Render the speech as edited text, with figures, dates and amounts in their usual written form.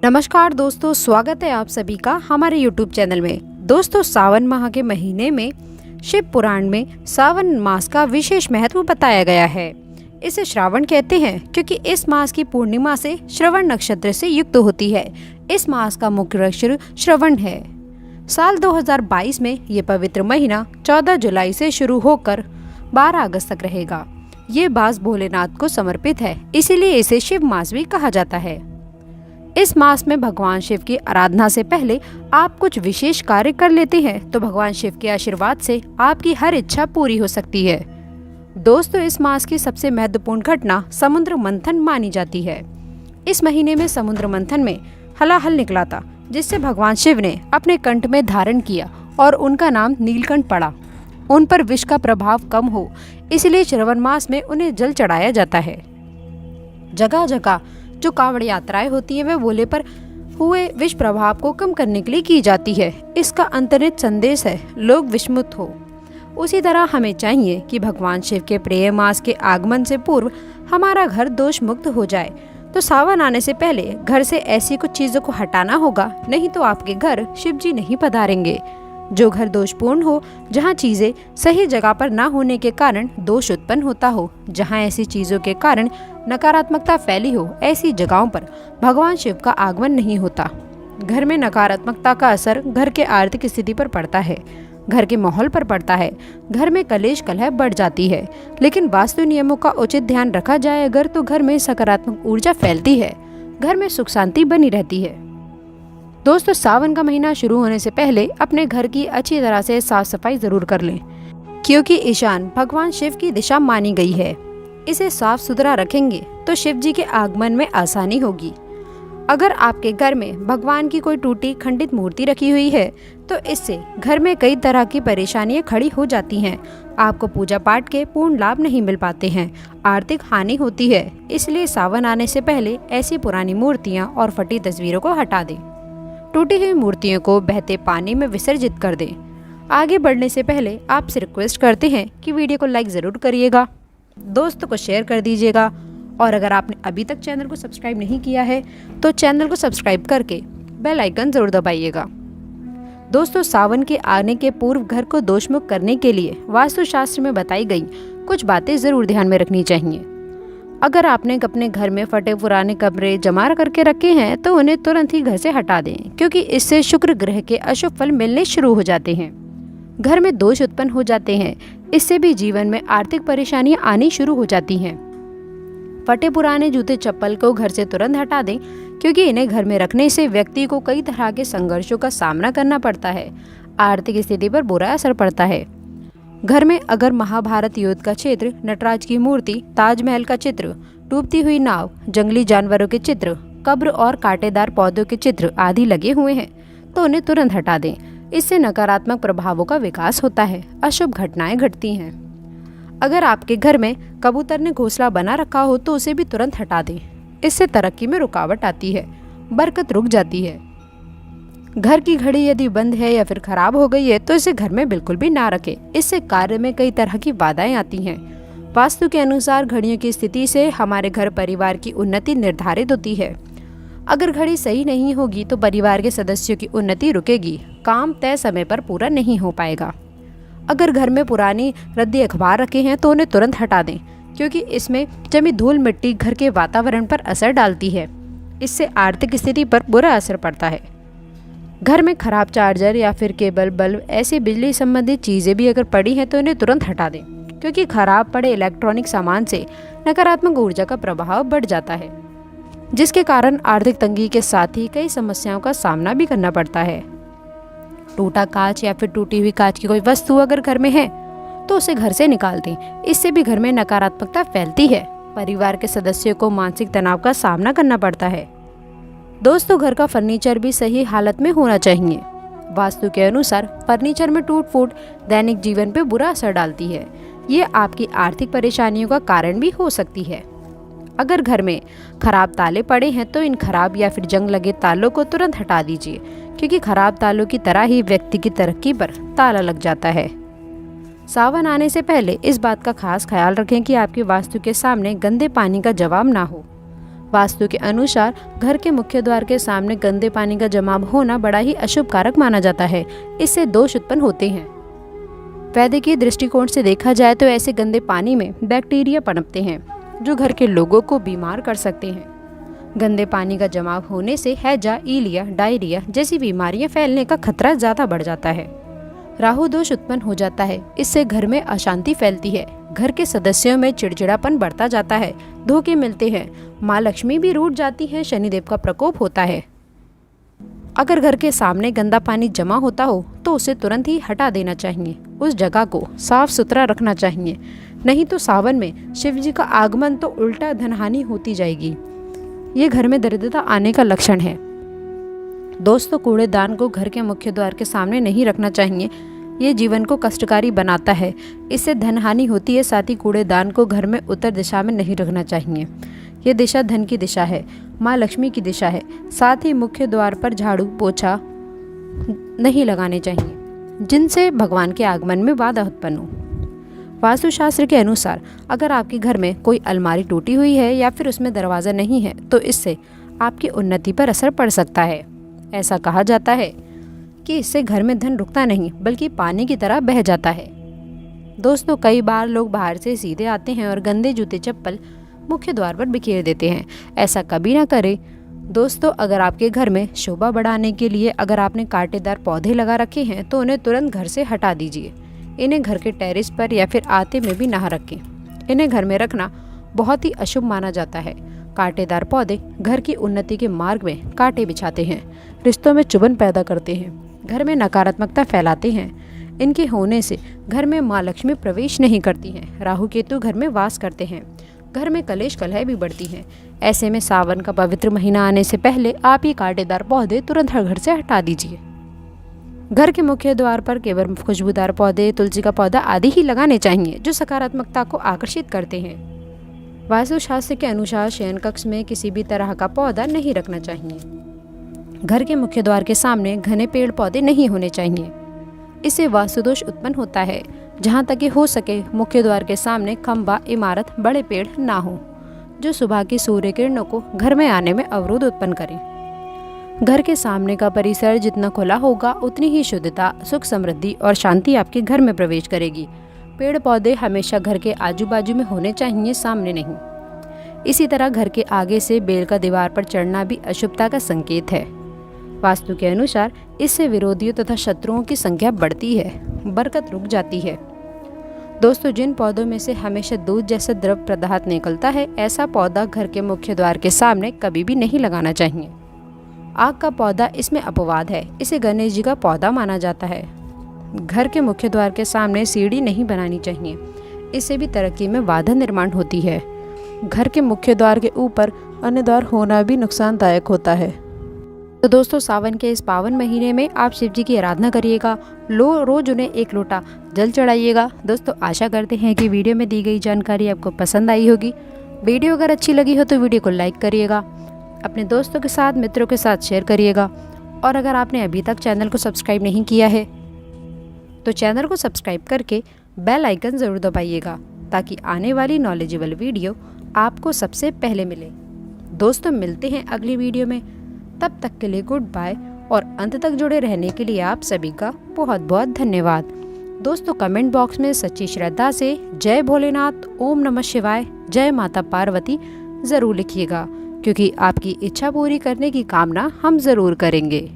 नमस्कार दोस्तों, स्वागत है आप सभी का हमारे YouTube चैनल में। दोस्तों, सावन माह के महीने में शिव पुराण में सावन मास का विशेष महत्व बताया गया है। इसे श्रावण कहते हैं क्योंकि इस मास की पूर्णिमा से श्रवण नक्षत्र से युक्त होती है। इस मास का मुख्य नक्षत्र श्रवण है। साल 2022 में ये पवित्र महीना 14 जुलाई से शुरू होकर 12 अगस्त तक रहेगा। ये मास भोलेनाथ को समर्पित है, इसीलिए इसे शिव मास भी कहा जाता है। इस मास में भगवान शिव की आराधना से पहले आप कुछ विशेष कार्य कर लेते हैं तो भगवान शिव के आशीर्वाद से आपकी हर इच्छा पूरी हो सकती है। दोस्तों, इस मास की सबसे महत्वपूर्ण घटना समुद्र मंथन मानी जाती है। इस महीने में समुद्र मंथन में हलाहल निकला था, जिससे भगवान शिव ने अपने कंठ में धारण किया और उनका नाम नीलकंठ पड़ा। उन पर विष का प्रभाव कम हो, इसलिए श्रवण मास में उन्हें जल चढ़ाया जाता है। जगह जगह जो कांवड़ यात्राएं होती हैं वे भोले पर हुए विष प्रभाव को कम करने के लिए की जाती है। इसका अंतर्निहित संदेश है लोग विषमुक्त हो। उसी तरह हमें चाहिए कि भगवान शिव के प्रिय मास के आगमन से पूर्व हमारा घर दोष मुक्त हो जाए। तो सावन आने से पहले घर से ऐसी कुछ चीजों को हटाना होगा, नहीं तो आपके घर शिव जी नहीं पधारेंगे। जो घर दोषपूर्ण हो, जहाँ चीजें सही जगह पर न होने के कारण दोष उत्पन्न होता हो, जहाँ ऐसी चीजों के कारण नकारात्मकता फैली हो, ऐसी जगहों पर भगवान शिव का आगमन नहीं होता। घर में नकारात्मकता का असर घर के आर्थिक स्थिति पर पड़ता है, घर के माहौल पर पड़ता है, घर में कलेश कलह बढ़ जाती है। लेकिन वास्तु नियमों का उचित ध्यान रखा जाए अगर, तो घर में सकारात्मक ऊर्जा फैलती है, घर में सुख शांति बनी रहती है। दोस्तों, सावन का महीना शुरू होने से पहले अपने घर की अच्छी तरह से साफ सफाई जरूर कर लें, क्योंकि ईशान भगवान शिव की दिशा मानी गई है। इसे साफ सुथरा रखेंगे तो शिव जी के आगमन में आसानी होगी। अगर आपके घर में भगवान की कोई टूटी खंडित मूर्ति रखी हुई है तो इससे घर में कई तरह की परेशानियां खड़ी हो जाती हैं। आपको पूजा पाठ के पूर्ण लाभ नहीं मिल पाते हैं, आर्थिक हानि होती है। इसलिए सावन आने से पहले ऐसी पुरानी मूर्तियां और फटी तस्वीरों को हटा दें। टूटी हुई मूर्तियों को बहते पानी में विसर्जित कर दें। आगे बढ़ने से पहले आपसे रिक्वेस्ट करते हैं कि वीडियो को लाइक ज़रूर करिएगा, दोस्तों को शेयर कर दीजिएगा, और अगर आपने अभी तक चैनल को सब्सक्राइब नहीं किया है तो चैनल को सब्सक्राइब करके बेल आइकन ज़रूर दबाइएगा। दोस्तों, सावन के आने के पूर्व घर को दोषमुक्त करने के लिए वास्तुशास्त्र में बताई गई कुछ बातें ज़रूर ध्यान में रखनी चाहिए। अगर आपने अपने घर में फटे पुराने कमरे जमा करके रखे हैं तो उन्हें तुरंत ही घर से हटा दें, क्योंकि इससे शुक्र ग्रह के अशुभ फल मिलने शुरू हो जाते हैं। घर में दोष उत्पन्न हो जाते हैं, इससे भी जीवन में आर्थिक परेशानियां आनी शुरू हो जाती हैं। फटे पुराने जूते चप्पल को घर से तुरंत हटा दें, क्योंकि इन्हें घर में रखने से व्यक्ति को कई तरह के संघर्षों का सामना करना पड़ता है, आर्थिक स्थिति पर बुरा असर पड़ता है। घर में अगर महाभारत युद्ध का चित्र, नटराज की मूर्ति, ताजमहल का चित्र, डूबती हुई नाव, जंगली जानवरों के चित्र, कब्र और कांटेदार पौधों के चित्र आदि लगे हुए हैं तो उन्हें तुरंत हटा दें। इससे नकारात्मक प्रभावों का विकास होता है, अशुभ घटनाएं घटती हैं। अगर आपके घर में कबूतर ने घोंसला बना रखा हो तो उसे भी तुरंत हटा दें। इससे तरक्की में रुकावट आती है, बरकत रुक जाती है। घर की घड़ी यदि बंद है या फिर खराब हो गई है तो इसे घर में बिल्कुल भी ना रखें, इससे कार्य में कई तरह की बाधाएं आती हैं। वास्तु के अनुसार घड़ियों की स्थिति से हमारे घर परिवार की उन्नति निर्धारित होती है। अगर घड़ी सही नहीं होगी तो परिवार के सदस्यों की उन्नति रुकेगी, काम तय समय पर पूरा नहीं हो पाएगा। अगर घर में पुरानी रद्दी अखबार रखे हैं तो उन्हें तुरंत हटा दें, क्योंकि इसमें जमी धूल मिट्टी घर के वातावरण पर असर डालती है। इससे आर्थिक स्थिति पर बुरा असर पड़ता है। घर में खराब चार्जर या फिर केबल, बल्ब, ऐसी बिजली संबंधित चीज़ें भी अगर पड़ी हैं तो उन्हें तुरंत हटा दें, क्योंकि खराब पड़े इलेक्ट्रॉनिक सामान से नकारात्मक ऊर्जा का प्रभाव बढ़ जाता है, जिसके कारण आर्थिक तंगी के साथ ही कई समस्याओं का सामना भी करना पड़ता है। टूटा कांच या फिर टूटी हुई कांच की कोई वस्तु अगर घर में है तो उसे घर से निकाल दें। इससे भी घर में नकारात्मकता फैलती है, परिवार के सदस्यों को मानसिक तनाव का सामना करना पड़ता है। दोस्तों, घर का फर्नीचर भी सही हालत में होना चाहिए। वास्तु के अनुसार फर्नीचर में टूट फूट दैनिक जीवन पे बुरा असर डालती है। ये आपकी आर्थिक परेशानियों का कारण भी हो सकती है। अगर घर में खराब ताले पड़े हैं तो इन खराब या फिर जंग लगे तालों को तुरंत हटा दीजिए, क्योंकि खराब तालों की तरह ही व्यक्ति की तरक्की पर ताला लग जाता है। सावन आने से पहले इस बात का खास ख्याल रखें कि आपकी वास्तु के सामने गंदे पानी का जवाब ना हो। वास्तु के अनुसार घर के मुख्य द्वार के सामने गंदे पानी का जमाव होना बड़ा ही अशुभ कारक माना जाता है। इससे दोष उत्पन्न होते हैं। वैद्यकीय दृष्टिकोण से देखा जाए तो ऐसे गंदे पानी में बैक्टीरिया पनपते हैं जो घर के लोगों को बीमार कर सकते हैं। गंदे पानी का जमाव होने से हैजा, ईलिया, डायरिया जैसी बीमारियां फैलने का खतरा ज्यादा बढ़ जाता है। राहु दोष उत्पन्न हो जाता है। इससे घर में अशांति फैलती है। घर के सदस्यों में चिड़चिड़ापन बढ़ता जाता है। धोखे मिलते हैं। माँ लक्ष्मी भी रूठ जाती है। शनिदेव का प्रकोप होता है। अगर घर के सामने गंदा पानी जमा होता हो तो उसे तुरंत ही हटा देना चाहिए। उस जगह को साफ सुथरा रखना चाहिए, नहीं तो सावन में शिव जी का आगमन तो उल्टा धनहानि होती जाएगी। ये घर में दरिद्रता आने का लक्षण है। दोस्तों, कूड़ेदान को घर के मुख्य द्वार के सामने नहीं रखना चाहिए। ये जीवन को कष्टकारी बनाता है। इससे धनहानि होती है। साथ ही कूड़ेदान को घर में उत्तर दिशा में नहीं रखना चाहिए। ये दिशा धन की दिशा है, माँ लक्ष्मी की दिशा है। साथ ही मुख्य द्वार पर झाड़ू पोछा नहीं लगाने चाहिए, जिनसे भगवान के आगमन में बाधा उत्पन्न हो। वास्तुशास्त्र के अनुसार अगर आपके घर में कोई अलमारी टूटी हुई है या फिर उसमें दरवाज़ा नहीं है तो इससे आपकी उन्नति पर असर पड़ सकता है। ऐसा कहा जाता है कि इससे घर में धन रुकता नहीं बल्कि पानी की तरह बह जाता है। दोस्तों, कई बार लोग बाहर से सीधे आते हैं और गंदे जूते चप्पल मुख्य द्वार पर बिखेर देते हैं। ऐसा कभी ना करें। दोस्तों, अगर आपके घर में शोभा बढ़ाने के लिए अगर आपने कांटेदार पौधे लगा रखे हैं तो उन्हें तुरंत घर से हटा दीजिए। इन्हें घर के टेरेस पर या फिर आते में भी ना रखें। इन्हें घर में रखना बहुत ही अशुभ माना जाता है। कांटेदार पौधे घर की उन्नति के मार्ग में कांटे बिछाते हैं, रिश्तों में चुभन पैदा करते हैं, घर में नकारात्मकता फैलाते हैं। इनके होने से घर में माँ लक्ष्मी प्रवेश नहीं करती हैं। राहु केतु घर में वास करते हैं। घर में कलेश कलह भी बढ़ती हैं। ऐसे में सावन का पवित्र महीना आने से पहले आप ये कांटेदार पौधे तुरंत हर घर से हटा दीजिए। घर के मुख्य द्वार पर केवल खुशबूदार पौधे, तुलसी का पौधा आदि ही लगाने चाहिए जो सकारात्मकता को आकर्षित करते हैं। वास्तुशास्त्र के अनुसार शयन कक्ष में किसी भी तरह का पौधा नहीं रखना चाहिए। घर के मुख्य द्वार के सामने घने पेड़ पौधे नहीं होने चाहिए। इससे वास्तुदोष उत्पन्न होता है। जहाँ तक कि हो सके मुख्य द्वार के सामने खंबा, इमारत, बड़े पेड़ ना हो जो सुबह की सूर्य किरणों को घर में आने में अवरोध उत्पन्न करें। घर के सामने का परिसर जितना खुला होगा उतनी ही शुद्धता, सुख, समृद्धि और शांति आपके घर में प्रवेश करेगी। पेड़ पौधे हमेशा घर के आजू बाजू में होने चाहिए, सामने नहीं। इसी तरह घर के आगे से बेल का दीवार पर चढ़ना भी अशुभता का संकेत है। वास्तु के अनुसार इससे विरोधियों तथा शत्रुओं की संख्या बढ़ती है, बरकत रुक जाती है। दोस्तों, जिन पौधों में से हमेशा दूध जैसा द्रव पदार्थ निकलता है, ऐसा पौधा घर के मुख्य द्वार के सामने कभी भी नहीं लगाना चाहिए। आग का पौधा इसमें अपवाद है। इसे गणेश जी का पौधा माना जाता है। घर के मुख्य द्वार के सामने सीढ़ी नहीं बनानी चाहिए। इससे भी तरक्की में बाधा निर्माण होती है। घर के मुख्य द्वार के ऊपर अन्य द्वार होना भी नुकसानदायक होता है। तो दोस्तों, सावन के इस पावन महीने में आप शिव जी की आराधना करिएगा। रोज उन्हें 1 लोटा जल चढ़ाइएगा। दोस्तों, आशा करते हैं कि वीडियो में दी गई जानकारी आपको पसंद आई होगी। वीडियो अगर अच्छी लगी हो तो वीडियो को लाइक करिएगा, अपने दोस्तों के साथ, मित्रों के साथ शेयर करिएगा। और अगर आपने अभी तक चैनल को सब्सक्राइब नहीं किया है तो चैनल को सब्सक्राइब करके बेल आइकन ज़रूर दबाइएगा ताकि आने वाली नॉलेजेबल वीडियो आपको सबसे पहले मिले। दोस्तों, मिलते हैं अगली वीडियो में। तब तक के लिए गुड बाय और अंत तक जुड़े रहने के लिए आप सभी का बहुत बहुत धन्यवाद। दोस्तों, कमेंट बॉक्स में सच्ची श्रद्धा से जय भोलेनाथ, ओम नमः शिवाय, जय माता पार्वती ज़रूर लिखिएगा, क्योंकि आपकी इच्छा पूरी करने की कामना हम ज़रूर करेंगे।